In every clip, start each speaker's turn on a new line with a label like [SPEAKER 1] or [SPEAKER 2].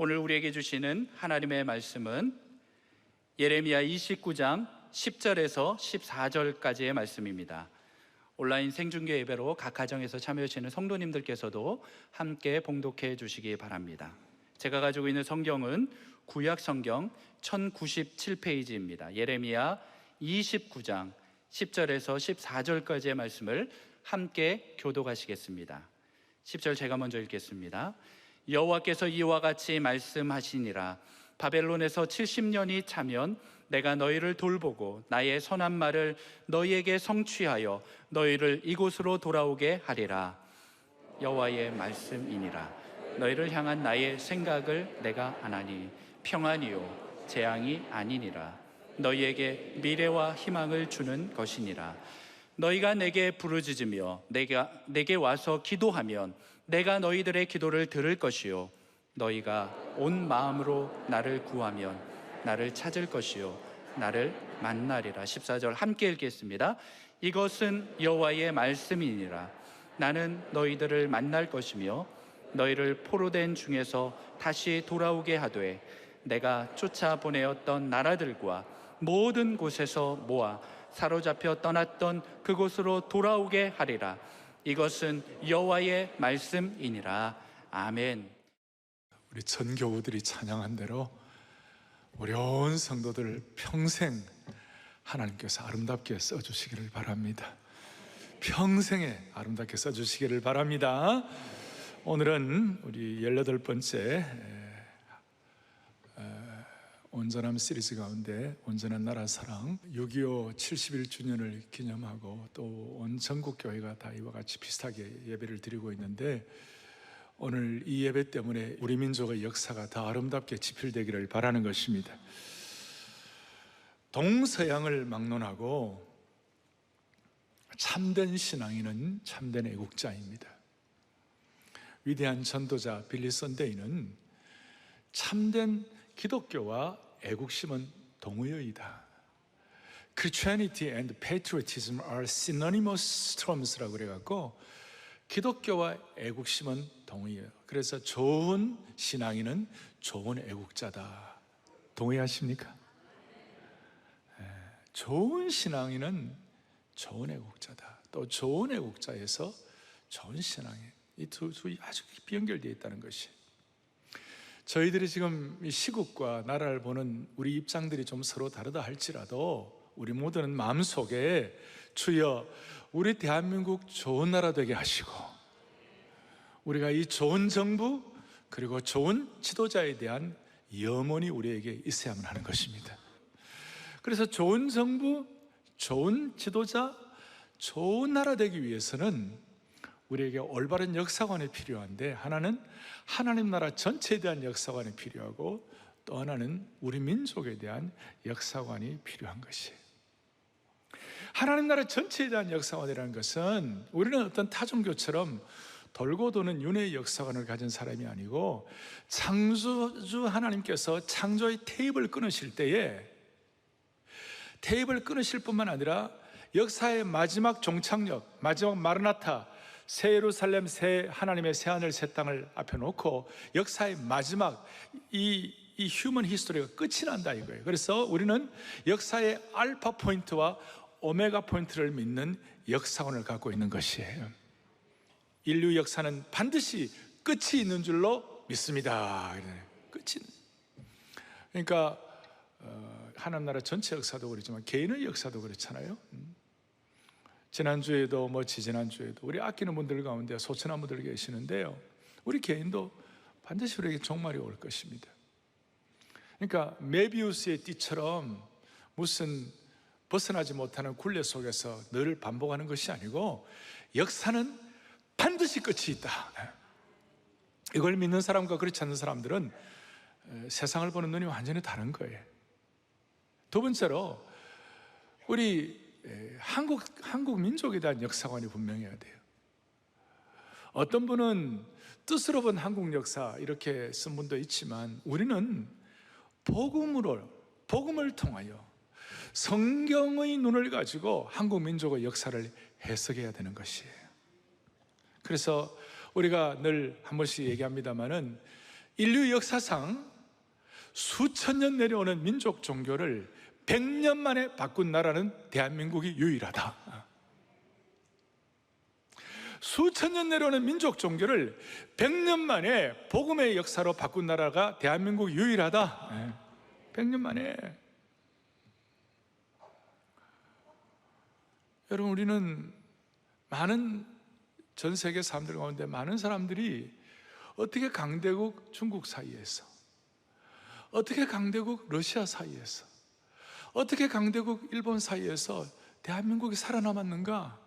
[SPEAKER 1] 오늘 우리에게 주시는 하나님의 말씀은 예레미야 29장 10절에서 14절까지의 말씀입니다. 온라인 생중계 예배로 각 가정에서 참여하시는 성도님들께서도 함께 봉독해 주시기 바랍니다. 제가 가지고 있는 성경은 구약 성경 1097페이지입니다. 예레미야 29장 10절에서 14절까지의 말씀을 함께 교독하시겠습니다. 10절 제가 먼저 읽겠습니다. 여호와께서 이와 같이 말씀하시니라. 바벨론에서 70년이 차면 내가 너희를 돌보고 나의 선한 말을 너희에게 성취하여 너희를 이곳으로 돌아오게 하리라. 여호와의 말씀이니라. 너희를 향한 나의 생각을 내가 아나니 평안이요 재앙이 아니니라. 너희에게 미래와 희망을 주는 것이니라. 너희가 내게 부르짖으며 내게 와서 기도하면 내가 너희들의 기도를 들을 것이요 너희가 온 마음으로 나를 구하면 나를 찾을 것이요 나를 만나리라. 14절 함께 읽겠습니다. 이것은 여호와의 말씀이니라. 나는 너희들을 만날 것이며 너희를 포로된 중에서 다시 돌아오게 하되 내가 쫓아보내었던 나라들과 모든 곳에서 모아 사로잡혀 떠났던 그곳으로 돌아오게 하리라. 이것은 여호와의 말씀이니라. 아멘.
[SPEAKER 2] 우리 전교우들이 찬양한 대로 어려운 성도들을 평생 하나님께서 아름답게 써주시기를 바랍니다. 평생에 아름답게 써주시기를 바랍니다. 오늘은 우리 18번째 온전함 시리즈 가운데 온전한 나라 사랑 6.25 71주년을 기념하고 또 온 전국 교회가 다 이와 같이 비슷하게 예배를 드리고 있는데, 오늘 이 예배 때문에 우리 민족의 역사가 더 아름답게 지필되기를 바라는 것입니다. 동서양을 막론하고 참된 신앙인은 참된 애국자입니다. 위대한 전도자 빌리 선데이는 참된 기독교와 애국심은 동의어이다. Christianity and patriotism are synonymous terms라고 그래갖고 기독교와 애국심은 동의어요. 그래서 좋은 신앙인은 좋은 애국자다. 동의하십니까? 좋은 신앙인은 좋은 애국자다. 또 좋은 애국자에서 좋은 신앙인, 이 두 아주 깊이 연결되어 있다는 것이, 저희들이 지금 이 시국과 나라를 보는 우리 입장들이 좀 서로 다르다 할지라도 우리 모두는 마음속에 주여 우리 대한민국 좋은 나라 되게 하시고 우리가 이 좋은 정부 그리고 좋은 지도자에 대한 염원이 우리에게 있어야만 하는 것입니다. 그래서 좋은 정부, 좋은 지도자, 좋은 나라 되기 위해서는 우리에게 올바른 역사관이 필요한데, 하나는 하나님 나라 전체에 대한 역사관이 필요하고 또 하나는 우리 민족에 대한 역사관이 필요한 것이에요. 하나님 나라 전체에 대한 역사관이라는 것은 우리는 어떤 타종교처럼 돌고 도는 윤회의 역사관을 가진 사람이 아니고, 창조주 하나님께서 창조의 테이프를 끊으실 때에 테이프를 끊으실 뿐만 아니라 역사의 마지막 종착역, 마지막 마르나타, 새 예루살렘, 새 하나님의 새 하늘 새 땅을 앞에 놓고 역사의 마지막 이 휴먼 히스토리가 끝이 난다 이거예요. 그래서 우리는 역사의 알파 포인트와 오메가 포인트를 믿는 역사관을 갖고 있는 것이에요. 인류 역사는 반드시 끝이 있는 줄로 믿습니다. 끝이. 그러니까 하나님 나라 전체 역사도 그렇지만 개인의 역사도 그렇잖아요. 지난주에도 지지난주에도 우리 아끼는 분들 가운데 소천한 분들 계시는데요, 우리 개인도 반드시 우리에게 종말이 올 것입니다. 그러니까 메비우스의 띠처럼 무슨 벗어나지 못하는 굴레 속에서 늘 반복하는 것이 아니고, 역사는 반드시 끝이 있다. 이걸 믿는 사람과 그렇지 않는 사람들은 세상을 보는 눈이 완전히 다른 거예요. 두 번째로 우리 한국 민족에 대한 역사관이 분명해야 돼요. 어떤 분은 뜻으로 본 한국 역사 이렇게 쓴 분도 있지만, 우리는 복음을 통하여 성경의 눈을 가지고 한국 민족의 역사를 해석해야 되는 것이에요. 그래서 우리가 늘 한 번씩 얘기합니다마는 인류 역사상 수천 년 내려오는 민족 종교를 100년 만에 바꾼 나라는 대한민국이 유일하다. 수천 년 내려오는 민족 종교를 100년 만에 복음의 역사로 바꾼 나라가 대한민국이 유일하다. 100년 만에. 여러분, 우리는 많은 전 세계 사람들 가운데 많은 사람들이 어떻게 강대국 중국 사이에서, 어떻게 강대국 러시아 사이에서, 어떻게 강대국 일본 사이에서 대한민국이 살아남았는가?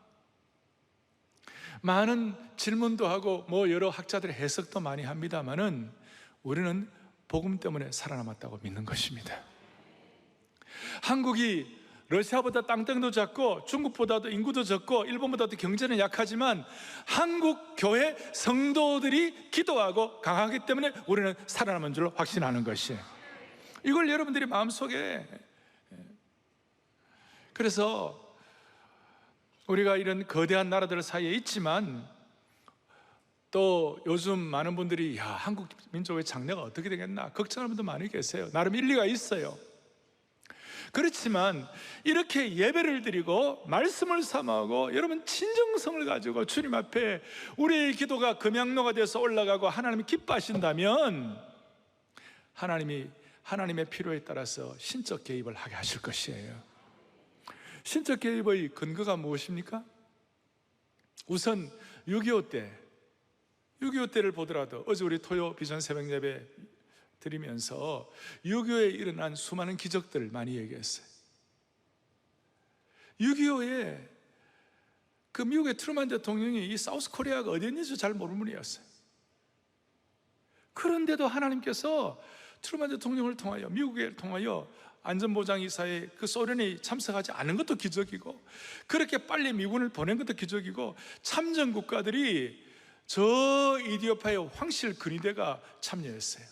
[SPEAKER 2] 많은 질문도 하고 여러 학자들의 해석도 많이 합니다만은 우리는 복음 때문에 살아남았다고 믿는 것입니다. 한국이 러시아보다 땅덩이도 작고 중국보다도 인구도 적고 일본보다도 경제는 약하지만 한국 교회 성도들이 기도하고 강하기 때문에 우리는 살아남은 줄로 확신하는 것이에요. 이걸 여러분들이 마음속에, 그래서 우리가 이런 거대한 나라들 사이에 있지만 또 요즘 많은 분들이 한국 민족의 장래가 어떻게 되겠나 걱정하는 분도 많이 계세요. 나름 일리가 있어요. 그렇지만 이렇게 예배를 드리고 말씀을 삼하고 여러분 진정성을 가지고 주님 앞에 우리의 기도가 금양로가 돼서 올라가고 하나님이 기뻐하신다면 하나님이 하나님의 필요에 따라서 신적 개입을 하게 하실 것이에요. 신적 개입의 근거가 무엇입니까? 우선 6.25 때를 보더라도 어제 우리 토요 비전 새벽 예배 드리면서 6.25에 일어난 수많은 기적들을 많이 얘기했어요. 6.25에 그 미국의 트루먼 대통령이 이 사우스 코리아가 어디였는지 잘 모르는 분이었어요. 그런데도 하나님께서 트루먼 대통령을 통하여, 미국을 통하여 안전보장이사에 그 소련이 참석하지 않은 것도 기적이고, 그렇게 빨리 미군을 보낸 것도 기적이고, 참전 국가들이 저 이디오피아의 황실 근위대가 참여했어요.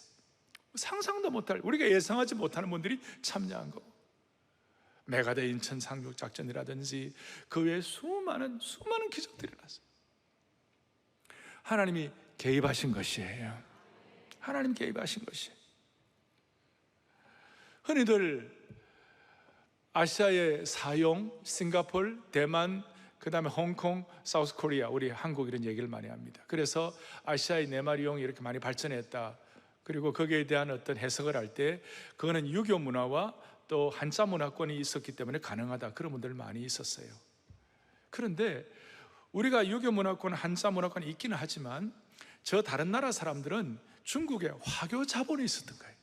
[SPEAKER 2] 상상도 못할, 우리가 예상하지 못하는 분들이 참여한 거. 메가데 인천 상륙 작전이라든지 그 외에 수많은 기적들이 일어났어요. 하나님이 개입하신 것이에요. 하나님 개입하신 것이에요. 흔히들 아시아의 사용, 싱가포르, 대만, 그 다음에 홍콩, 사우스 코리아, 우리 한국 이런 얘기를 많이 합니다. 그래서 아시아의 네마리용이 이렇게 많이 발전했다. 그리고 거기에 대한 어떤 해석을 할 때 그거는 유교 문화와 또 한자 문화권이 있었기 때문에 가능하다, 그런 분들 많이 있었어요. 그런데 우리가 유교 문화권, 한자 문화권이 있기는 하지만 저 다른 나라 사람들은 중국에 화교 자본이 있었던 거예요.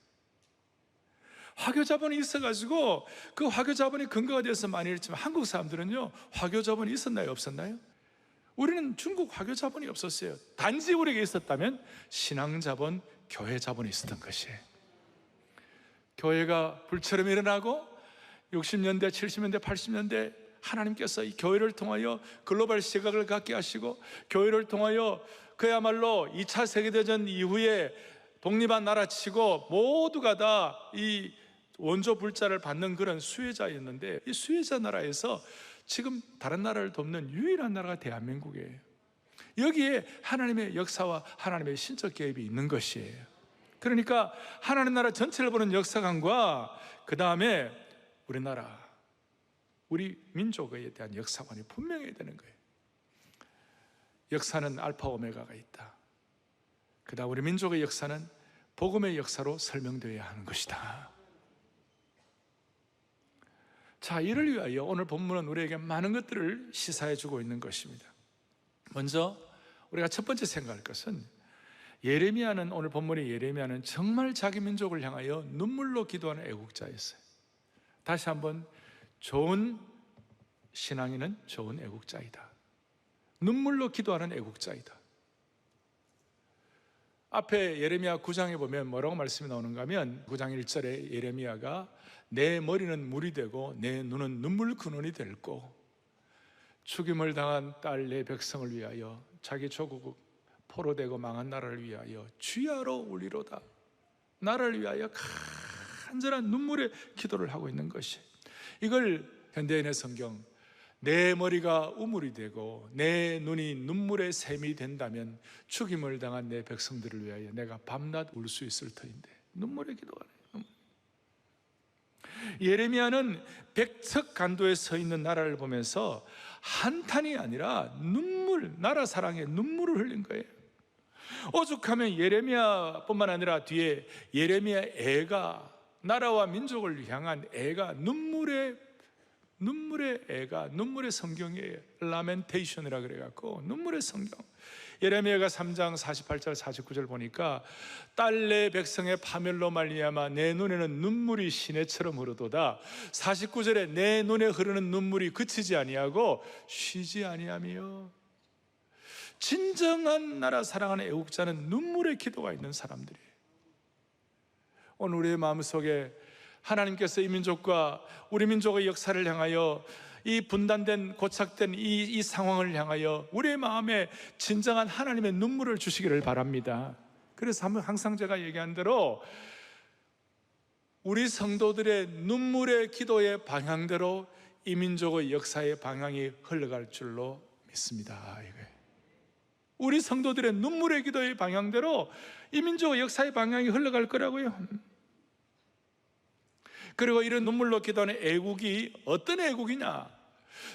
[SPEAKER 2] 화교 자본이 있어가지고 그 화교 자본이 근거가 돼서 많이 했지만 한국 사람들은요, 화교 자본이 있었나요, 없었나요? 우리는 중국 화교 자본이 없었어요. 단지 우리에게 있었다면 신앙 자본, 교회 자본이 있었던 것이에요. 교회가 불처럼 일어나고 60년대, 70년대, 80년대 하나님께서 이 교회를 통하여 글로벌 시각을 갖게 하시고, 교회를 통하여 그야말로 2차 세계대전 이후에 독립한 나라치고 모두가 다 이 원조 불자를 받는 그런 수혜자였는데, 이 수혜자 나라에서 지금 다른 나라를 돕는 유일한 나라가 대한민국이에요. 여기에 하나님의 역사와 하나님의 신적 개입이 있는 것이에요. 그러니까 하나님 나라 전체를 보는 역사관과 그 다음에 우리나라, 우리 민족에 대한 역사관이 분명해야 되는 거예요. 역사는 알파 오메가가 있다. 그 다음 우리 민족의 역사는 복음의 역사로 설명되어야 하는 것이다. 자, 이를 위하여 오늘 본문은 우리에게 많은 것들을 시사해 주고 있는 것입니다. 먼저 우리가 첫 번째 생각할 것은, 예레미야는, 오늘 본문의 예레미야는 정말 자기 민족을 향하여 눈물로 기도하는 애국자였어요. 다시 한번, 좋은 신앙인은 좋은 애국자이다. 눈물로 기도하는 애국자이다. 앞에 예레미야 9장에 보면 뭐라고 말씀이 나오는가 하면, 9장 1절에 예레미야가 내 머리는 물이 되고 내 눈은 눈물 근원이 될고, 죽임을 당한 딸 내 백성을 위하여, 자기 조국 포로되고 망한 나라를 위하여 주야로 울리로다. 나라를 위하여 간절한 눈물의 기도를 하고 있는 것이, 이걸 현대인의 성경 내 머리가 우물이 되고 내 눈이 눈물의 샘이 된다면 죽임을 당한 내 백성들을 위하여 내가 밤낮 울 수 있을 터인데 눈물의 기도가 나요. 예레미야는 백척간도에 서 있는 나라를 보면서 한탄이 아니라 눈물, 나라 사랑에 눈물을 흘린 거예요. 오죽하면 예레미야뿐만 아니라 뒤에 예레미야 애가, 나라와 민족을 향한 애가 눈물의 애가, 눈물의 성경이에요. 라멘테이션이라 그래갖고 눈물의 성경. 예레미야가 3장 48절 49절 보니까 딸내 백성의 파멸로 말미암아 내 눈에는 눈물이 시내처럼 흐르도다. 49절에 내 눈에 흐르는 눈물이 그치지 아니하고 쉬지 아니하며. 진정한 나라 사랑하는 애국자는 눈물의 기도가 있는 사람들이에요. 오늘 우리의 마음속에 하나님께서 이 민족과 우리 민족의 역사를 향하여 이 분단된 고착된 이 상황을 향하여 우리의 마음에 진정한 하나님의 눈물을 주시기를 바랍니다. 그래서 항상 제가 얘기한 대로 우리 성도들의 눈물의 기도의 방향대로 이 민족의 역사의 방향이 흘러갈 줄로 믿습니다. 우리 성도들의 눈물의 기도의 방향대로 이 민족의 역사의 방향이 흘러갈 거라고요. 그리고 이런 눈물로 기도하는 애국이 어떤 애국이냐?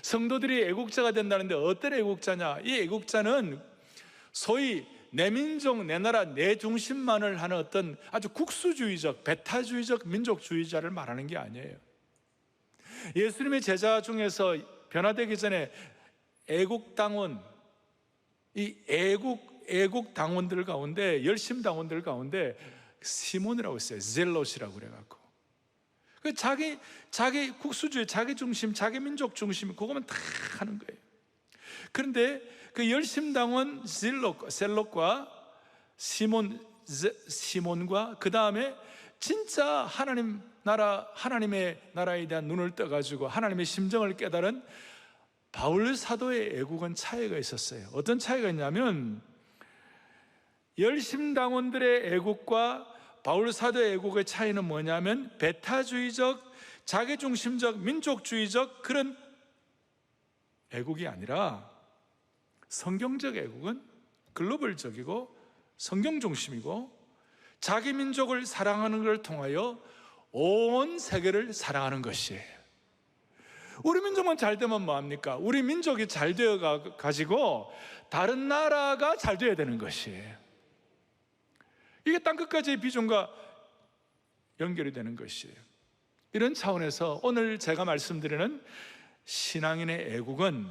[SPEAKER 2] 성도들이 애국자가 된다는데 어떤 애국자냐? 이 애국자는 소위 내 민족, 내 나라, 내 중심만을 하는 어떤 아주 국수주의적, 배타주의적 민족주의자를 말하는 게 아니에요. 예수님의 제자 중에서 변화되기 전에 애국당원, 이 애국당원들 가운데, 열심당원들 가운데 시몬이라고 있어요. 젤롯이라고 그래갖고. 자기 국수주의, 자기 중심, 자기 민족 중심, 그거만 다 하는 거예요. 그런데 그 열심당원 셀롯과 시몬과 그 다음에 진짜 하나님의 나라에 대한 눈을 떠가지고 하나님의 심정을 깨달은 바울 사도의 애국은 차이가 있었어요. 어떤 차이가 있냐면 열심당원들의 애국과 바울 사도의 애국의 차이는 뭐냐면 배타주의적, 자기중심적, 민족주의적 그런 애국이 아니라 성경적 애국은 글로벌적이고 성경중심이고 자기 민족을 사랑하는 것을 통하여 온 세계를 사랑하는 것이에요. 우리 민족만 잘 되면 뭐합니까? 우리 민족이 잘 되어 가지고 다른 나라가 잘 되어야 되는 것이에요. 이게 땅끝까지의 비전과 연결이 되는 것이에요. 이런 차원에서 오늘 제가 말씀드리는 신앙인의 애국은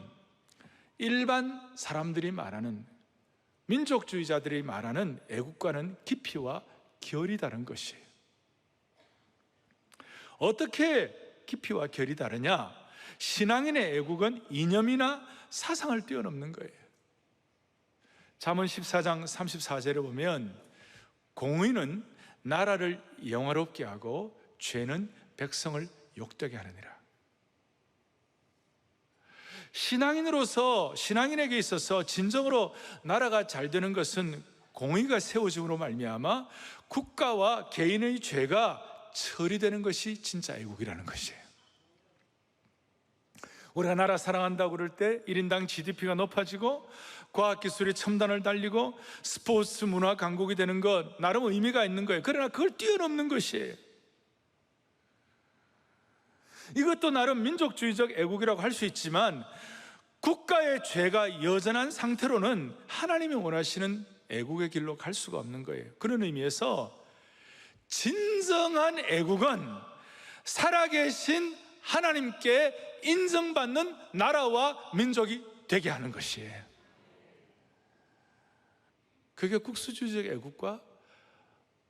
[SPEAKER 2] 일반 사람들이 말하는, 민족주의자들이 말하는 애국과는 깊이와 결이 다른 것이에요. 어떻게 깊이와 결이 다르냐? 신앙인의 애국은 이념이나 사상을 뛰어넘는 거예요. 잠언 14장 34절에 보면 공의는 나라를 영화롭게 하고 죄는 백성을 욕되게 하느니라. 신앙인으로서, 신앙인에게 있어서 진정으로 나라가 잘 되는 것은 공의가 세워짐으로 말미암아 국가와 개인의 죄가 처리되는 것이 진짜 애국이라는 것이에요. 우리가 나라 사랑한다고 그럴 때 1인당 GDP가 높아지고 과학기술이 첨단을 달리고 스포츠 문화 강국이 되는 것 나름 의미가 있는 거예요. 그러나 그걸 뛰어넘는 것이에요. 이것도 나름 민족주의적 애국이라고 할 수 있지만 국가의 죄가 여전한 상태로는 하나님이 원하시는 애국의 길로 갈 수가 없는 거예요. 그런 의미에서 진정한 애국은 살아계신 하나님께 인정받는 나라와 민족이 되게 하는 것이에요. 그게 국수주의적 애국과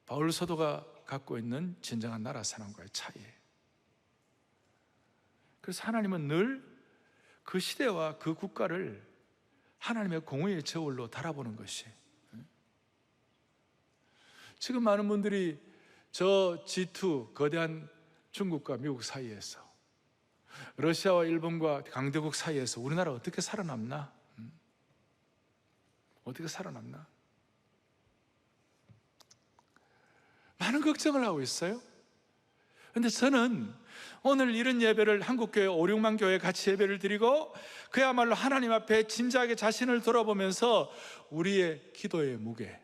[SPEAKER 2] 바울 사도가 갖고 있는 진정한 나라 사랑과의 차이예요. 그래서 하나님은 늘 그 시대와 그 국가를 하나님의 공의의 저울로 달아보는 것이에요. 지금 많은 분들이 저 G2 거대한 중국과 미국 사이에서, 러시아와 일본과 강대국 사이에서 우리나라 어떻게 살아남나? 어떻게 살아남나? 많은 걱정을 하고 있어요. 그런데 저는 오늘 이런 예배를 한국교회 5, 6만 교회 같이 예배를 드리고 그야말로 하나님 앞에 진지하게 자신을 돌아보면서 우리의 기도의 무게,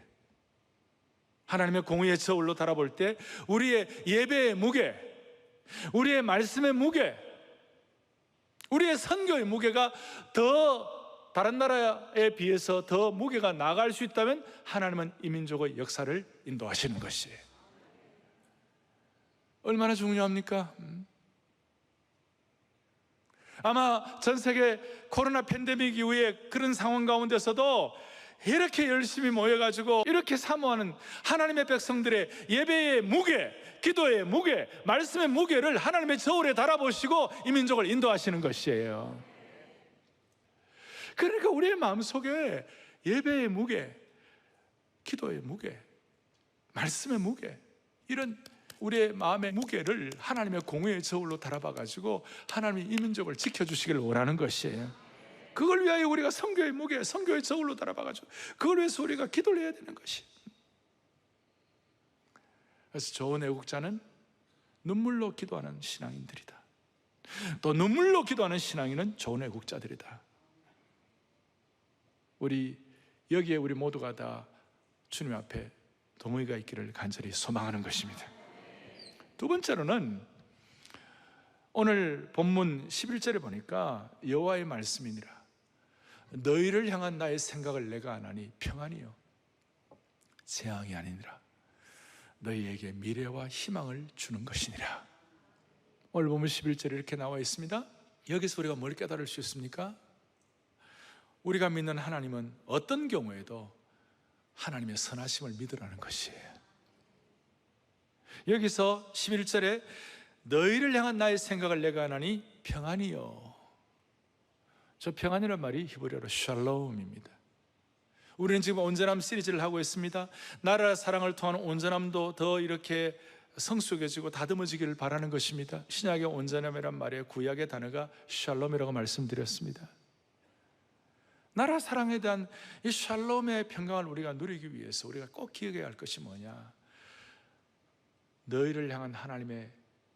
[SPEAKER 2] 하나님의 공의의 저울로 달아볼 때 우리의 예배의 무게, 우리의 말씀의 무게, 우리의 선교의 무게가 더 다른 나라에 비해서 더 무게가 나갈 수 있다면 하나님은 이 민족의 역사를 인도하시는 것이에요. 얼마나 중요합니까? 아마 전 세계 코로나 팬데믹 이후에 그런 상황 가운데서도 이렇게 열심히 모여가지고 이렇게 사모하는 하나님의 백성들의 예배의 무게, 기도의 무게, 말씀의 무게를 하나님의 저울에 달아보시고 이 민족을 인도하시는 것이에요. 그러니까 우리의 마음속에 예배의 무게, 기도의 무게, 말씀의 무게, 이런 우리의 마음의 무게를 하나님의 공의의 저울로 달아봐가지고 하나님이 이 민족을 지켜주시기를 원하는 것이에요. 그걸 위하여 우리가 선교의 무게, 선교의 저울로 달아봐가지고 그걸 위해서 우리가 기도를 해야 되는 것이. 그래서 좋은 애국자는 눈물로 기도하는 신앙인들이다. 또 눈물로 기도하는 신앙인은 좋은 애국자들이다. 우리 여기에 우리 모두가 다 주님 앞에 동의가 있기를 간절히 소망하는 것입니다. 두 번째로는 오늘 본문 11절에 보니까 여호와의 말씀이니라. 너희를 향한 나의 생각을 내가 안 하니 평안이요 재앙이 아니니라. 너희에게 미래와 희망을 주는 것이니라. 오늘 본문 11절에 이렇게 나와 있습니다. 여기서 우리가 뭘 깨달을 수 있습니까? 우리가 믿는 하나님은 어떤 경우에도 하나님의 선하심을 믿으라는 것이에요. 여기서 11절에 너희를 향한 나의 생각을 내가 안 하니 평안이요. 저 평안이란 말이 히브리어로 샬롬입니다. 우리는 지금 온전함 시리즈를 하고 있습니다. 나라의 사랑을 통한 온전함도 더 이렇게 성숙해지고 다듬어지기를 바라는 것입니다. 신약의 온전함이란 말의 구약의 단어가 샬롬이라고 말씀드렸습니다. 나라 사랑에 대한 이 샬롬의 평강을 우리가 누리기 위해서 우리가 꼭 기억해야 할 것이 뭐냐? 너희를 향한 하나님의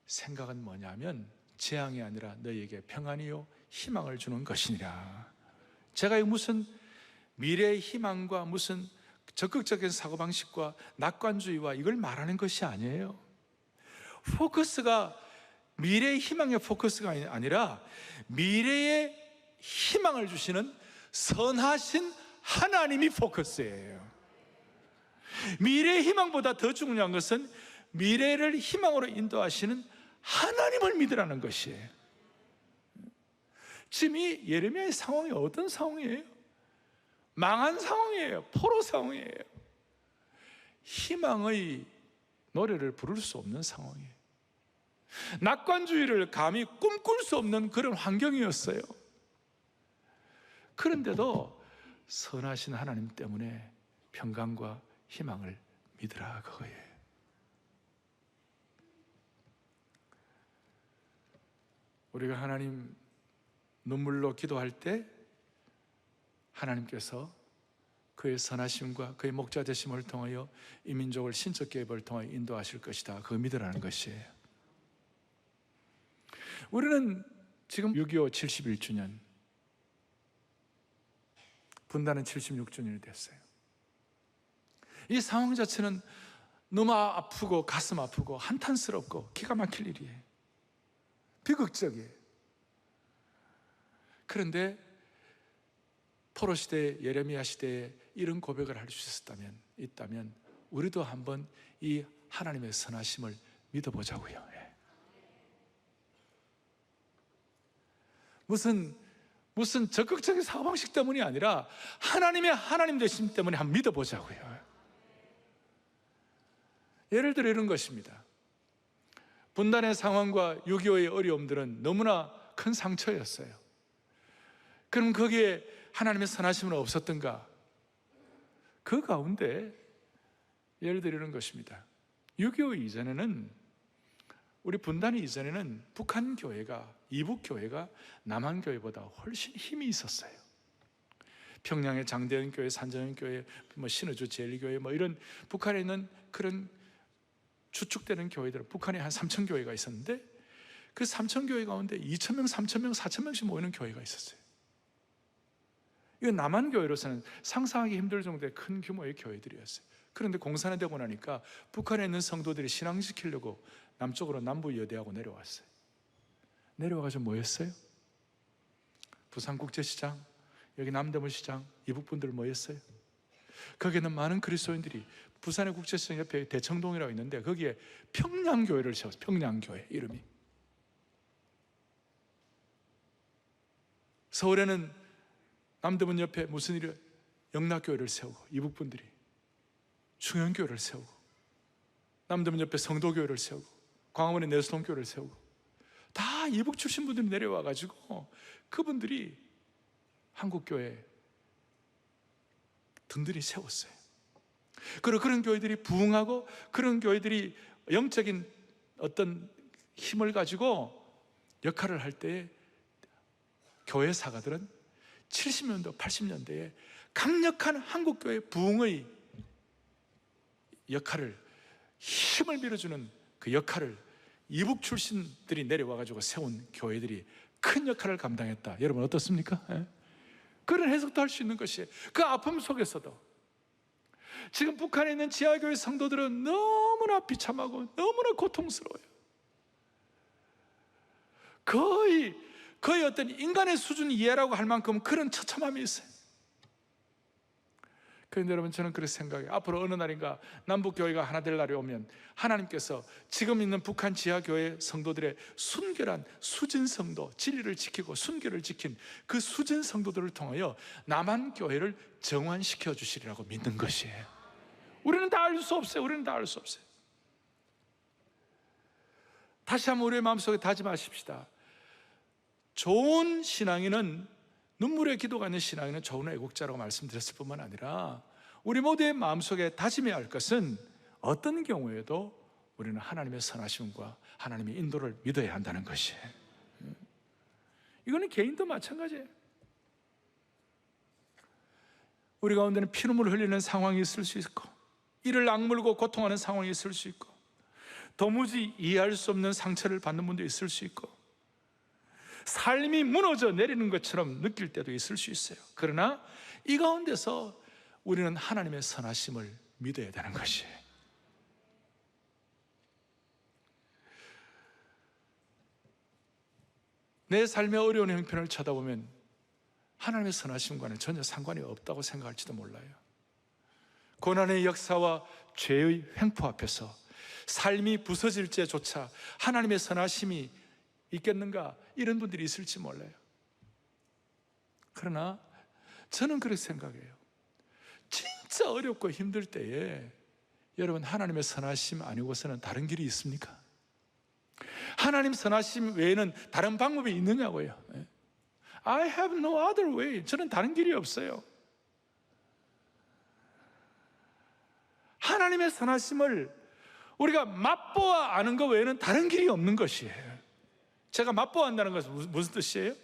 [SPEAKER 2] 생각은 뭐냐면 재앙이 아니라 너희에게 평안이요 희망을 주는 것이니라. 제가 무슨 미래의 희망과 무슨 적극적인 사고방식과 낙관주의와 이걸 말하는 것이 아니에요. 포커스가 미래의 희망의 포커스가 아니라 미래의 희망을 주시는 선하신 하나님이 포커스예요. 미래의 희망보다 더 중요한 것은 미래를 희망으로 인도하시는 하나님을 믿으라는 것이에요. 지금 이 예레미야의 상황이 어떤 상황이에요? 망한 상황이에요. 포로 상황이에요. 희망의 노래를 부를 수 없는 상황이에요. 낙관주의를 감히 꿈꿀 수 없는 그런 환경이었어요. 그런데도 선하신 하나님 때문에 평강과 희망을 믿으라 그거예요. 우리가 하나님 눈물로 기도할 때 하나님께서 그의 선하심과 그의 목자 되심을 통하여 이 민족을 신적 개입을 통하여 인도하실 것이다. 그거 믿으라는 것이에요. 우리는 지금 6.25 71주년, 분단은 76주년이 됐어요. 이 상황 자체는 너무 아프고 가슴 아프고 한탄스럽고 기가 막힐 일이에요. 비극적이에요. 그런데 포로 시대, 예레미야 시대에 이런 고백을 할 수 있다면 우리도 한번 이 하나님의 선하심을 믿어보자고요. 무슨 적극적인 사고방식 때문이 아니라 하나님의 하나님 되심 때문에 한번 믿어보자고요. 예를 들어 이런 것입니다. 분단의 상황과 6.25의 어려움들은 너무나 큰 상처였어요. 그럼 거기에 하나님의 선하심은 없었던가? 그 가운데 예를 들어 이런 것입니다. 6.25 이전에는, 우리 분단이 이전에는 북한 교회가, 이북 교회가 남한 교회보다 훨씬 힘이 있었어요. 평양의 장대현 교회, 산정현 교회, 신의주 제일교회, 이런 북한에 있는 그런 주축되는 교회들은 북한에 한 3,000교회가 있었는데 그 3,000교회 가운데 2,000명, 3,000명, 4,000명씩 모이는 교회가 있었어요. 이건 남한 교회로서는 상상하기 힘들 정도의 큰 규모의 교회들이었어요. 그런데 공산화 되고 나니까 북한에 있는 성도들이 신앙시키려고 남쪽으로 남부여대하고 내려왔어요. 내려와가지고 뭐 했어요? 부산국제시장, 여기 남대문시장, 이북분들 모였어요. 거기는 많은 그리스도인들이 부산의 국제시장 옆에 대청동이라고 있는데 거기에 평양교회를 세웠어요. 평양교회 이름이. 서울에는 남대문 옆에 무슨 일이 영락교회를 세우고 이북분들이 충현교회를 세우고 남대문 옆에 성도교회를 세우고 광화문에 내수동교회를 세우고 다 이북 출신 분들이 내려와가지고 그분들이 한국교회 든든히 세웠어요. 그리고 그런 교회들이 부흥하고 그런 교회들이 영적인 어떤 힘을 가지고 역할을 할 때에 교회 사가들은 70년대, 80년대에 강력한 한국교회 부흥의 역할을, 힘을 밀어주는 그 역할을 이북 출신들이 내려와가지고 세운 교회들이 큰 역할을 감당했다. 여러분 어떻습니까? 예? 그런 해석도 할 수 있는 것이에요. 그 아픔 속에서도 지금 북한에 있는 지하교회 성도들은 너무나 비참하고 너무나 고통스러워요. 거의 어떤 인간의 수준 이해라고 할 만큼 그런 처참함이 있어요. 그런데 여러분, 저는 그렇게 생각해요. 앞으로 어느 날인가 남북교회가 하나 될 날이 오면 하나님께서 지금 있는 북한 지하교회 성도들의 순결한 수진성도, 진리를 지키고 순결을 지킨 그 수진성도들을 통하여 남한교회를 정환시켜 주시리라고 믿는 것이에요. 우리는 다 알 수 없어요. 우리는 다 알 수 없어요. 다시 한번 우리의 마음속에 다짐하십시다. 좋은 신앙인은, 눈물의 기도가 있는 신앙인은 좋은 애국자라고 말씀드렸을 뿐만 아니라 우리 모두의 마음속에 다짐해야 할 것은 어떤 경우에도 우리는 하나님의 선하심과 하나님의 인도를 믿어야 한다는 것이에요. 이거는 개인도 마찬가지예요. 우리 가운데는 피눈물을 흘리는 상황이 있을 수 있고, 이를 악물고 고통하는 상황이 있을 수 있고, 도무지 이해할 수 없는 상처를 받는 분도 있을 수 있고, 삶이 무너져 내리는 것처럼 느낄 때도 있을 수 있어요. 그러나 이 가운데서 우리는 하나님의 선하심을 믿어야 되는 것이에요. 내 삶의 어려운 형편을 쳐다보면 하나님의 선하심과는 전혀 상관이 없다고 생각할지도 몰라요. 고난의 역사와 죄의 횡포 앞에서 삶이 부서질 때조차 하나님의 선하심이 있겠는가, 이런 분들이 있을지 몰라요. 그러나 저는 그렇게 생각해요. 진짜 어렵고 힘들 때에 여러분, 하나님의 선하심 아니고서는 다른 길이 있습니까? 하나님 선하심 외에는 다른 방법이 있느냐고요. I have no other way. 저는 다른 길이 없어요. 하나님의 선하심을 우리가 맛보아 아는 것 외에는 다른 길이 없는 것이에요. 제가 맛보아한다는 것은 무슨 뜻이에요?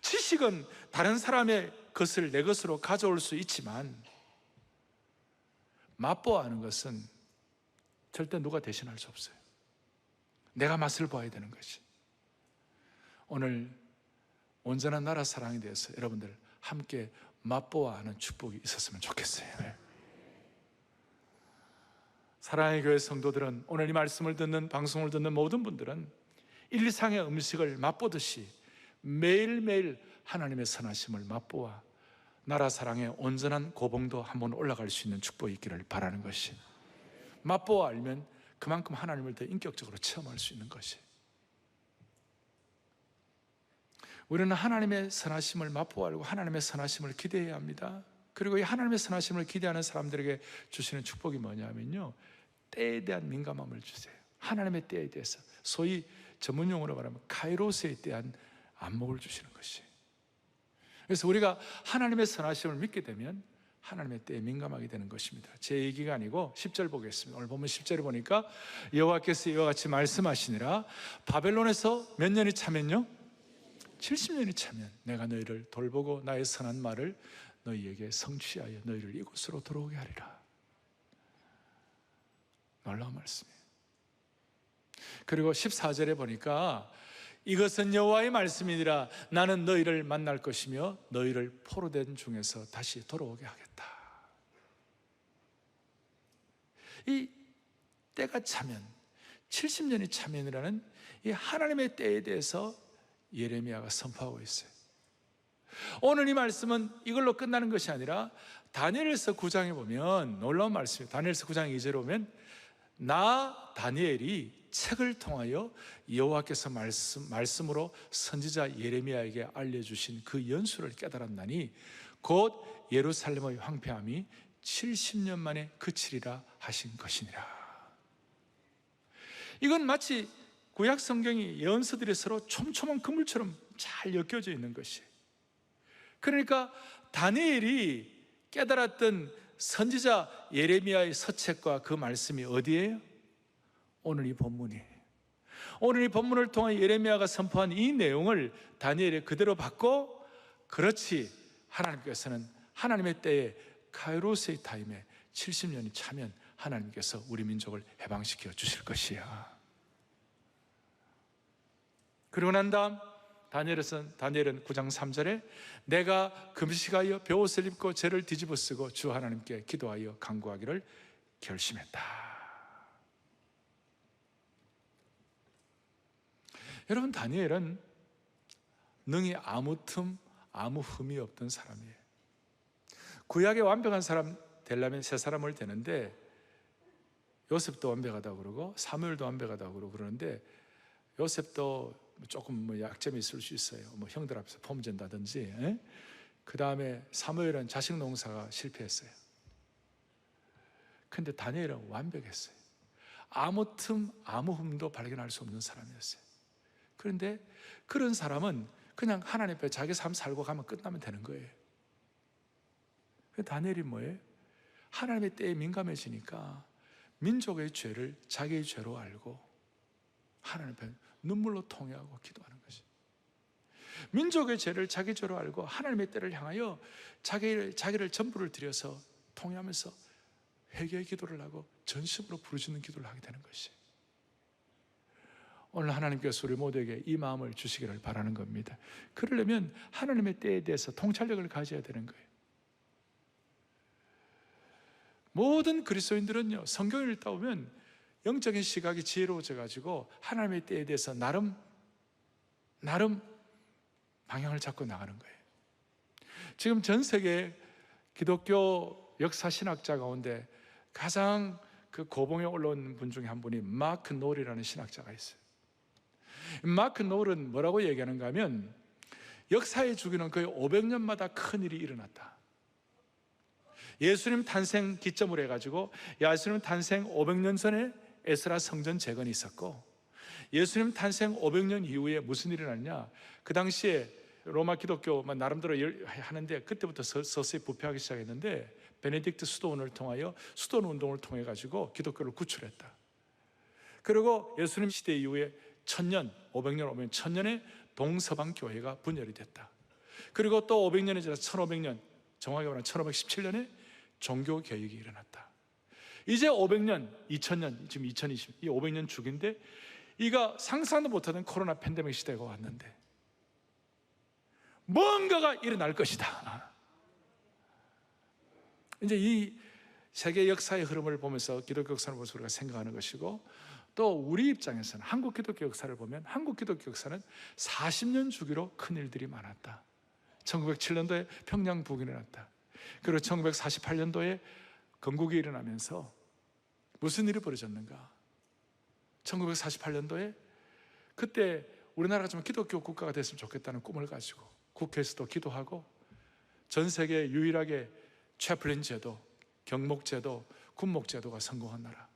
[SPEAKER 2] 지식은 다른 사람의 것을 내 것으로 가져올 수 있지만 맛보아하는 것은 절대 누가 대신할 수 없어요. 내가 맛을 보아야 되는 것이. 오늘 온전한 나라 사랑에 대해서 여러분들 함께 맛보아하는 축복이 있었으면 좋겠어요. 사랑의 교회 성도들은, 오늘 이 말씀을 듣는, 방송을 듣는 모든 분들은 1, 2상의 음식을 맛보듯이 매일매일 하나님의 선하심을 맛보아 나라 사랑의 온전한 고봉도 한번 올라갈 수 있는 축복이 있기를 바라는 것이, 맛보아 알면 그만큼 하나님을 더 인격적으로 체험할 수 있는 것이. 우리는 하나님의 선하심을 맛보아 알고 하나님의 선하심을 기대해야 합니다. 그리고 이 하나님의 선하심을 기대하는 사람들에게 주시는 축복이 뭐냐면요, 때에 대한 민감함을 주세요. 하나님의 때에 대해서, 소위 전문용어로 말하면 카이로스에 대한 안목을 주시는 것이. 그래서 우리가 하나님의 선하심을 믿게 되면 하나님의 때에 민감하게 되는 것입니다. 제 얘기가 아니고 10절 보겠습니다. 오늘 보면 10절에 보니까 여호와께서 이와 같이 말씀하시니라, 바벨론에서 몇 년이 차면요? 70년이 차면 내가 너희를 돌보고 나의 선한 말을 너희에게 성취하여 너희를 이곳으로 들어오게 하리라. 놀라운 말씀이에요. 그리고 14절에 보니까 이것은 여호와의 말씀이니라 나는 너희를 만날 것이며 너희를 포로된 중에서 다시 돌아오게 하겠다. 이 때가 차면 70년이 차면이라는 이 하나님의 때에 대해서 예레미야가 선포하고 있어요. 오늘 이 말씀은 이걸로 끝나는 것이 아니라 다니엘서 9장에 보면 놀라운 말씀이에요. 다니엘서 9장 2절에 보면 나 다니엘이 책을 통하여 여호와께서 말씀으로 선지자 예레미야에게 알려주신 그 연수를 깨달았나니 곧 예루살렘의 황폐함이 70년 만에 그치리라 하신 것이니라. 이건 마치 구약 성경이 예언서들이 서로 촘촘한 그물처럼 잘 엮여져 있는 것이. 그러니까 다니엘이 깨달았던 선지자 예레미야의 서책과 그 말씀이 어디예요? 오늘 이 본문이에요. 오늘 이 본문을 통해 예레미야가 선포한 이 내용을 다니엘이 그대로 받고, 그렇지, 하나님께서는 하나님의 때에 카이로스의 타임에 70년이 차면 하나님께서 우리 민족을 해방시켜 주실 것이야. 그러고 난 다음 다니엘은 9장 3절에 내가 금식하여 벼옷을 입고 죄를 뒤집어 쓰고 주 하나님께 기도하여 간구하기를 결심했다. 여러분, 다니엘은 능히 아무 틈 아무 흠이 없던 사람이에요. 구약의 완벽한 사람 되려면 세 사람을 되는데 요셉도 완벽하다고 그러고 사무엘도 완벽하다고 그러고 그러는데 요셉도 조금 약점이 있을 수 있어요. 형들 앞에서 폼진다든지. 그 다음에 사무엘은 자식 농사가 실패했어요. 근데 다니엘은 완벽했어요. 아무 틈 아무 흠도 발견할 수 없는 사람이었어요. 그런데 그런 사람은 그냥 하나님 앞에 자기 삶 살고 가면 끝나면 되는 거예요. 다니엘이 뭐예요? 하나님의 때에 민감해지니까 민족의 죄를 자기의 죄로 알고 하나님 앞에 눈물로 통회하고 기도하는 것이. 민족의 죄를 자기 죄로 알고 하나님의 때를 향하여 자기를 전부를 들여서 통회하면서 회개의 기도를 하고 전심으로 부르짖는 기도를 하게 되는 것이. 오늘 하나님께서 우리 모두에게 이 마음을 주시기를 바라는 겁니다. 그러려면 하나님의 때에 대해서 통찰력을 가져야 되는 거예요. 모든 그리스도인들은요, 성경을 읽다 보면 영적인 시각이 지혜로워져 가지고 하나님의 때에 대해서 나름 방향을 잡고 나가는 거예요. 지금 전 세계 기독교 역사 신학자 가운데 가장 그 고봉에 올라온 분 중에 한 분이 마크 놀이라는 신학자가 있어요. 마크 놀은 뭐라고 얘기하는가 하면 역사의 주기는 거의 500년마다 큰 일이 일어났다. 예수님 탄생 기점으로 해가지고 예수님 탄생 500년 전에 에스라 성전 재건이 있었고, 예수님 탄생 500년 이후에 무슨 일이 일어났냐, 그 당시에 로마 기독교 나름대로 하는데 그때부터 서서히 부패하기 시작했는데 베네딕트 수도원을 통하여 수도원 운동을 통해 가지고 기독교를 구출했다. 그리고 예수님 시대 이후에 1000년, 500년, 1000년에 동서방 교회가 분열이 됐다. 그리고 또 500년이 지나서 1500년, 정확히 말하면 1517년에 종교 개혁이 일어났다. 이제 500년, 2000년, 지금 2020, 이 500년 주기인데 이가 상상도 못하던 코로나 팬데믹 시대가 왔는데 뭔가가 일어날 것이다. 이제 이 세계 역사의 흐름을 보면서 기독교 역사를 보면서 우리가 생각하는 것이고, 또 우리 입장에서는 한국 기독교 역사를 보면 한국 기독교 역사는 40년 주기로 큰 일들이 많았다. 1907년도에 평양 북이 일어났다. 그리고 1948년도에 건국이 일어나면서 무슨 일이 벌어졌는가? 1948년도에 그때 우리나라가 좀 기독교 국가가 됐으면 좋겠다는 꿈을 가지고 국회에서도 기도하고 전 세계 유일하게 채플린 제도, 경목 제도, 군목 제도가 성공한 나라.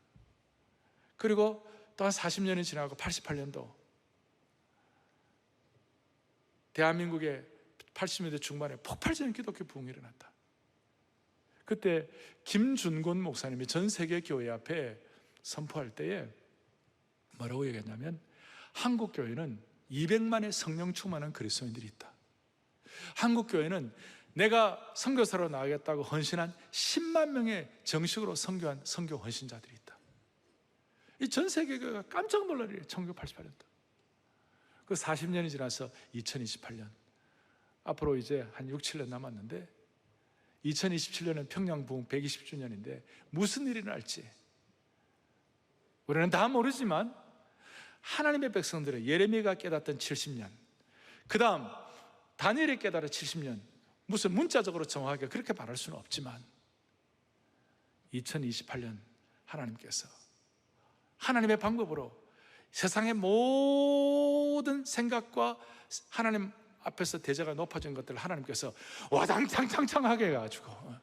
[SPEAKER 2] 그리고 또 한 40년이 지나고 88년도 대한민국의 80년대 중반에 폭발적인 기독교 부흥이 일어났다. 그때 김준곤 목사님이 전 세계 교회 앞에 선포할 때에 뭐라고 얘기했냐면, 한국 교회는 200만의 성령 충만한 그리스도인들이 있다. 한국 교회는 내가 선교사로 나가겠다고 헌신한 10만 명의 정식으로 선교한 선교 헌신자들이 있다. 이 전 세계가 깜짝 놀라래요. 1988년도. 그 40년이 지나서 2028년, 앞으로 이제 한 6, 7년 남았는데 2027년은 평양 부흥 120주년인데 무슨 일이 날지 우리는 다 모르지만 하나님의 백성들의 예레미야가 깨닫던 70년, 그 다음 다니엘이 깨달은 70년, 무슨 문자적으로 정확하게 그렇게 말할 수는 없지만 2028년 하나님께서 하나님의 방법으로 세상의 모든 생각과 하나님 앞에서 대제가 높아진 것들을 하나님께서 와장창창창하게 해가지고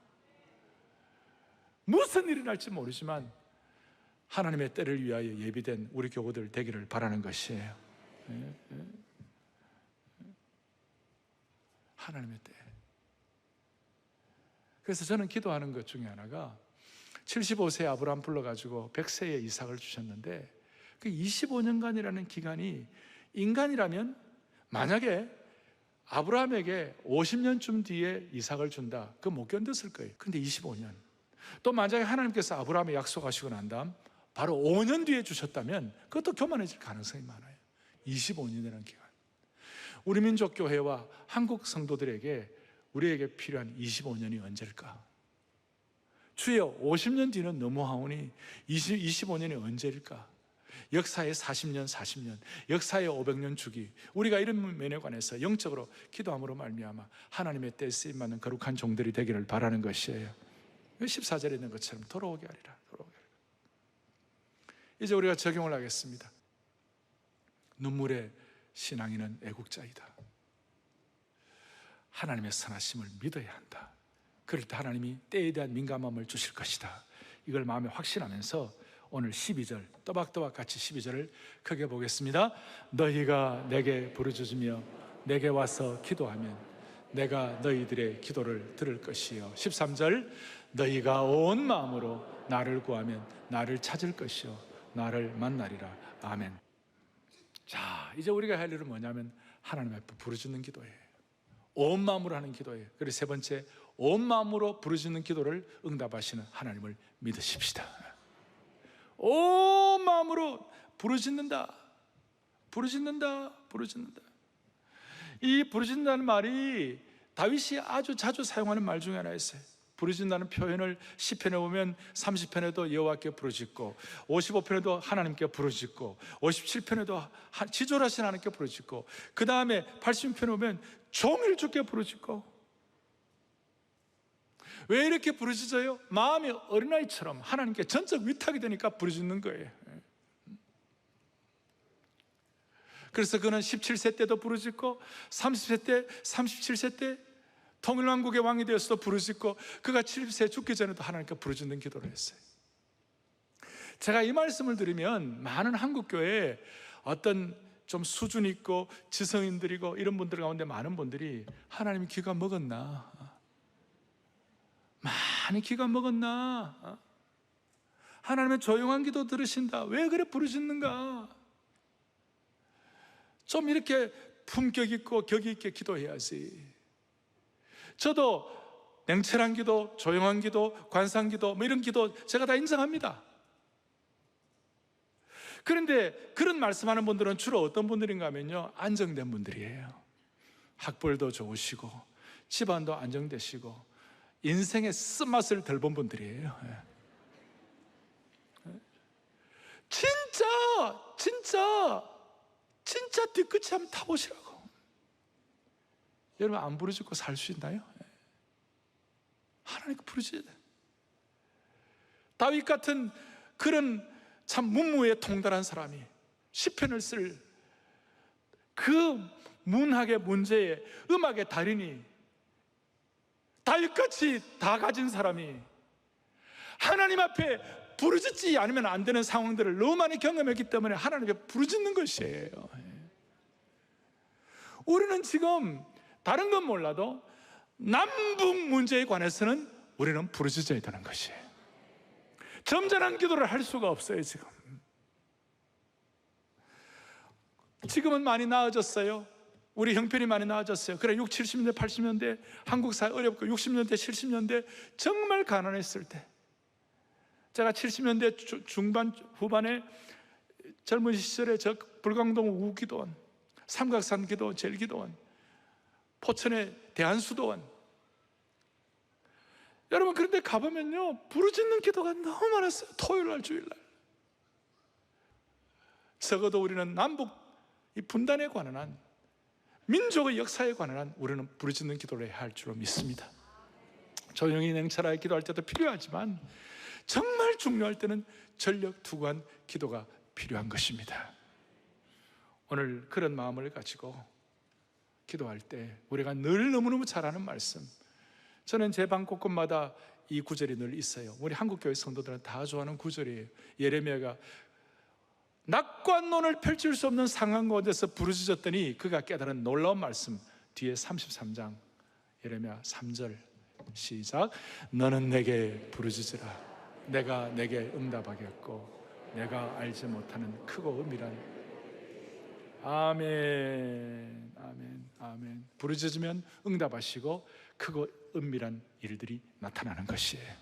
[SPEAKER 2] 무슨 일이 날지 모르지만 하나님의 때를 위하여 예비된 우리 교우들 되기를 바라는 것이에요. 하나님의 때. 그래서 저는 기도하는 것 중에 하나가 75세 아브라함 불러가지고 100세에 이삭을 주셨는데 그 25년간이라는 기간이 인간이라면 만약에 아브라함에게 50년쯤 뒤에 이삭을 준다, 그거 못 견뎠을 거예요. 근데 25년. 또 만약에 하나님께서 아브라함에 약속하시고 난 다음 바로 5년 뒤에 주셨다면 그것도 교만해질 가능성이 많아요. 25년이라는 기간. 우리 민족교회와 한국 성도들에게 우리에게 필요한 25년이 언제일까? 주여, 50년 뒤는 너무하오니 25년이 언제일까? 역사의 40년, 역사의 500년 주기, 우리가 이런 면에 관해서 영적으로 기도함으로 말미암아 하나님의 때에 쓰임받는 거룩한 종들이 되기를 바라는 것이에요. 14절에 있는 것처럼 돌아오게 하리라. 이제 우리가 적용을 하겠습니다. 눈물의 신앙인은 애국자이다. 하나님의 선하심을 믿어야 한다. 그럴 때 하나님이 때에 대한 민감함을 주실 것이다. 이걸 마음에 확신하면서 오늘 12절 또박또박 같이 12절을 크게 보겠습니다. 너희가 내게 부르짖으며 내게 와서 기도하면 내가 너희들의 기도를 들을 것이요. 13절 너희가 온 마음으로 나를 구하면 나를 찾을 것이요 나를 만나리라. 아멘. 자, 이제 우리가 할 일은 뭐냐면 하나님 앞에 부르짖는 기도예요. 온 마음으로 하는 기도예요. 그리고 세 번째, 온 마음으로 부르짖는 기도를 응답하시는 하나님을 믿으십시다. 온 마음으로 부르짖는다. 이 부르짖는다는 말이 다윗이 아주 자주 사용하는 말 중에 하나였어요. 부르짖는다는 표현을 시편에 보면 30편에도 여호와께 부르짖고 55편에도 하나님께 부르짖고 57편에도 지존하신 하나님께 부르짖고 그 다음에 80편에 보면 종일 주께 부르짖고. 왜 이렇게 부르짖어요? 마음이 어린아이처럼 하나님께 전적 위탁이 되니까 부르짖는 거예요. 그래서 그는 17세 때도 부르짖고 30세 때, 37세 때 통일왕국의 왕이 되어서도 부르짖고 그가 70세 죽기 전에도 하나님께 부르짖는 기도를 했어요. 제가 이 말씀을 드리면 많은 한국교회에 어떤 좀 수준 있고 지성인들이고 이런 분들 가운데 많은 분들이 하나님 귀가 먹었나? 많이 귀가 먹었나? 하나님의 조용한 기도 들으신다. 왜 그래 부르짖는가? 좀 이렇게 품격 있고 격이 있게 기도해야지. 저도 냉철한 기도, 조용한 기도, 관상 기도 뭐 이런 기도 제가 다 인정합니다. 그런데 그런 말씀하는 분들은 주로 어떤 분들인가 하면요, 안정된 분들이에요. 학벌도 좋으시고 집안도 안정되시고 인생의 쓴맛을 덜 본 분들이에요. 진짜 뒤끝이 한번 타보시라고. 여러분 안 부르짖고 살 수 있나요? 하나님께 부르짖어야 돼. 다윗 같은 그런 참 문무에 통달한 사람이 시편을 쓸 그 문학의 문제에 음악의 달인이 다윗같이 다 가진 사람이 하나님 앞에 부르짖지 않으면 안 되는 상황들을 너무 많이 경험했기 때문에 하나님께 부르짖는 것이에요. 우리는 지금 다른 건 몰라도 남북 문제에 관해서는 우리는 부르짖어야 되는 것이에요. 점잖은 기도를 할 수가 없어요. 지금은 많이 나아졌어요. 우리 형편이 많이 나아졌어요. 그래 60, 70년대, 80년대 한국 사회 어렵고 60년대, 70년대 정말 가난했을 때 제가 70년대 중반 후반에 젊은 시절에 저 불광동 우기도원, 삼각산 기도원, 제일기도원, 포천의 대한수도원, 여러분 그런데 가보면요 부르짖는 기도가 너무 많았어요. 토요일날 주일날. 적어도 우리는 남북 이 분단에 관한 한, 민족의 역사에 관한 한 우리는 부르짖는 기도를 해야 할 줄로 믿습니다. 조용히 냉철하게 기도할 때도 필요하지만 정말 중요할 때는 전력 투구한 기도가 필요한 것입니다. 오늘 그런 마음을 가지고 기도할 때 우리가 늘 너무너무 잘 아는 말씀, 저는 제 방 곳곳마다 이 구절이 늘 있어요. 우리 한국교회 성도들은 다 좋아하는 구절이에요. 예레미야가 낙관론을 펼칠 수 없는 상황 가운데서 부르짖었더니 그가 깨달은 놀라운 말씀, 뒤에 33장 예레미야 3절 시작. 너는 내게 부르짖으라. 내가 내게 응답하겠고 내가 알지 못하는 크고 은밀한. 아멘, 아멘, 아멘. 부르짖으면 응답하시고 크고 은밀한 일들이 나타나는 것이에요.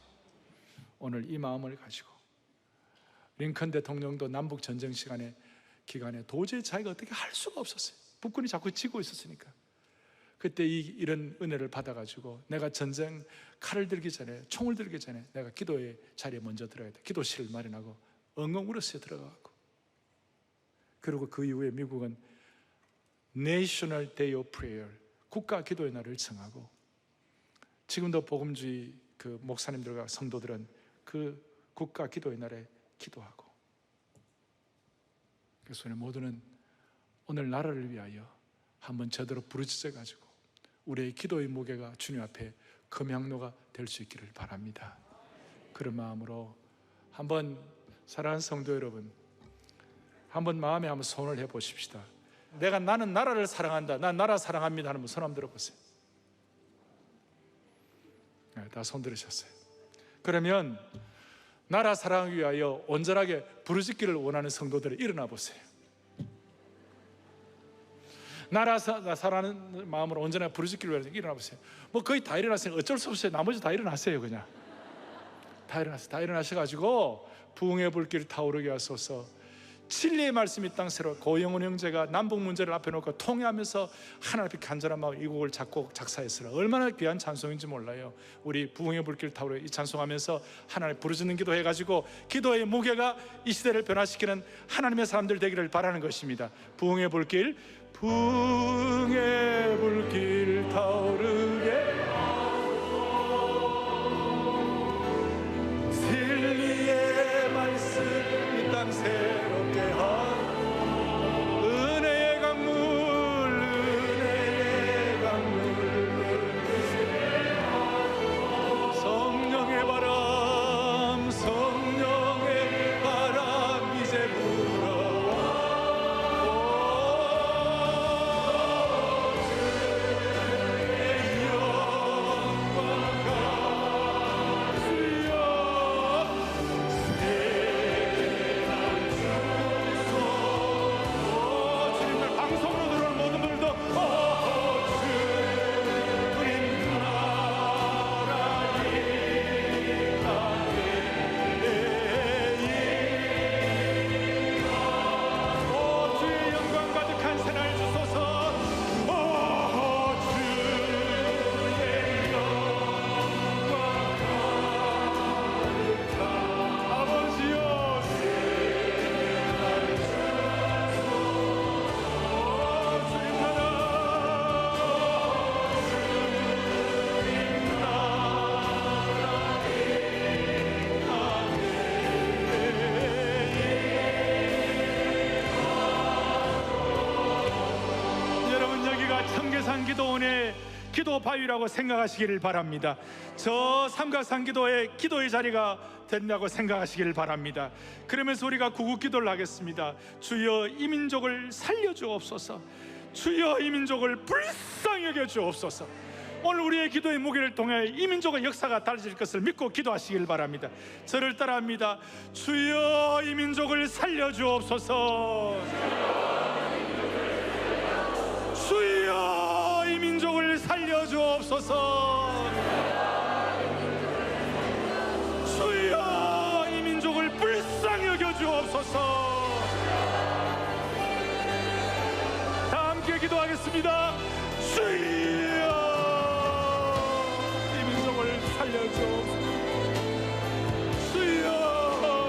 [SPEAKER 2] 오늘 이 마음을 가지고 링컨 대통령도 남북 전쟁 기간에 도저히 자기가 어떻게 할 수가 없었어요. 북군이 자꾸 지고 있었으니까. 그때 이런 은혜를 받아가지고 내가 전쟁 칼을 들기 전에, 총을 들기 전에 내가 기도의 자리에 먼저 들어가야 돼. 기도실을 마련하고 엉엉 울었어요. 들어가고. 그리고 그 이후에 미국은 National Day of Prayer, 국가 기도의 날을 정하고, 지금도 복음주의 그 목사님들과 성도들은 그 국가 기도의 날에 기도하고, 그래서 우리 모두는 오늘 나라를 위하여 한번 제대로 부르짖어 가지고 우리의 기도의 무게가 주님 앞에 금향로가 될 수 있기를 바랍니다. 그런 마음으로 한번 사랑하는 성도 여러분, 한번 마음에 한번 손을 해 보십시다. 나는 나라를 사랑한다, 난 나라 사랑합니다 하는 분 손 한번 들어보세요. 네, 다 손 들으셨어요. 그러면 나라 사랑을 위하여 온전하게 부르짖기를 원하는 성도들을 일어나 보세요. 나라 사랑하는 마음으로 온전하게 부르짖기를 위하여 일어나 보세요. 뭐 거의 다 일어났어요. 어쩔 수 없어요. 나머지 다 일어났어요. 그냥 다 일어났어요. 다 일어나셔가지고 부흥의 불길 타오르게 하소서. 진리의 말씀이 땅새로, 고영훈 형제가 남북 문제를 앞에 놓고 통회하면서 하나님 앞에 간절한 마음 이 곡을 작곡 작사했으라. 얼마나 귀한 찬송인지 몰라요. 우리 부흥의 불길 타오르 이 찬송하면서 하나님 부르짖는 기도 해가지고 기도의 무게가 이 시대를 변화시키는 하나님의 사람들 되기를 바라는 것입니다. 부흥의 불길, 부흥의 불길 타오르게 진리의 말씀 이 땅 새롭게 하고 은혜의 강물 성령의 바람 이제 불어와 기도원의 기도 바위라고 생각하시기를 바랍니다. 저 삼각산 기도의 기도의 자리가 된다고 생각하시기를 바랍니다. 그러면서 우리가 구국기도를 하겠습니다. 주여 이 민족을 살려주옵소서. 주여 이 민족을 불쌍히 여겨주옵소서. 오늘 우리의 기도의 무게를 통해 이 민족의 역사가 달라질 것을 믿고 기도하시길 바랍니다. 저를 따라합니다. 주여 이 민족을 살려주옵소서. 주여 이 민족을 살려주옵소서. 주여 이 기도하겠습니다. 주여, 이 민족을 살려주옵소서. 주여,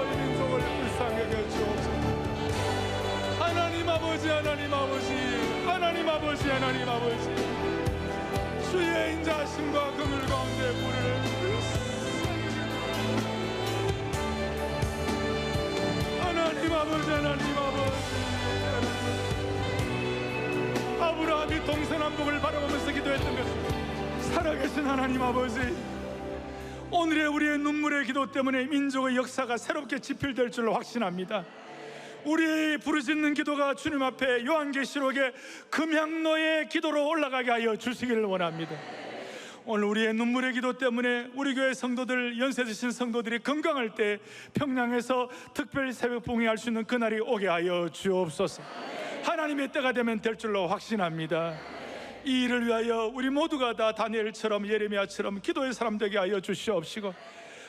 [SPEAKER 2] 이 민족을 불쌍하게 하여 주옵소서. 하나님 아버지, 하나님 아버지, 하나님 아버지, 하나님 아버지, 주의 인자하심과 긍휼 가운데 물을 하나님 아버지, 하나님 아버지, 아브라함이 동서남북을 바라보면서 기도했던 것은 살아계신 하나님 아버지, 오늘의 우리의 눈물의 기도 때문에 민족의 역사가 새롭게 지필될 줄로 확신합니다. 우리의 부르짖는 기도가 주님 앞에 요한계시록의 금향로의 기도로 올라가게 하여 주시기를 원합니다. 오늘 우리의 눈물의 기도 때문에 우리 교회 성도들, 연세 드신 성도들이 건강할 때 평양에서 특별 새벽 봉회할 수 있는 그날이 오게 하여 주옵소서. 하나님의 때가 되면 될 줄로 확신합니다. 이 일을 위하여 우리 모두가 다 다니엘처럼 예레미야처럼 기도의 사람 되게 하여 주시옵시고,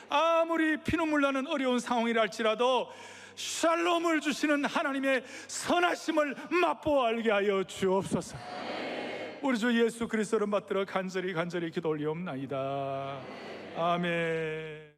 [SPEAKER 2] 아무리 피눈물 나는 어려운 상황이라 할지라도 샬롬을 주시는 하나님의 선하심을 맛보아 알게 하여 주옵소서. 우리 주 예수 그리스도를 받들어 간절히 기도 올리옵나이다. 아멘.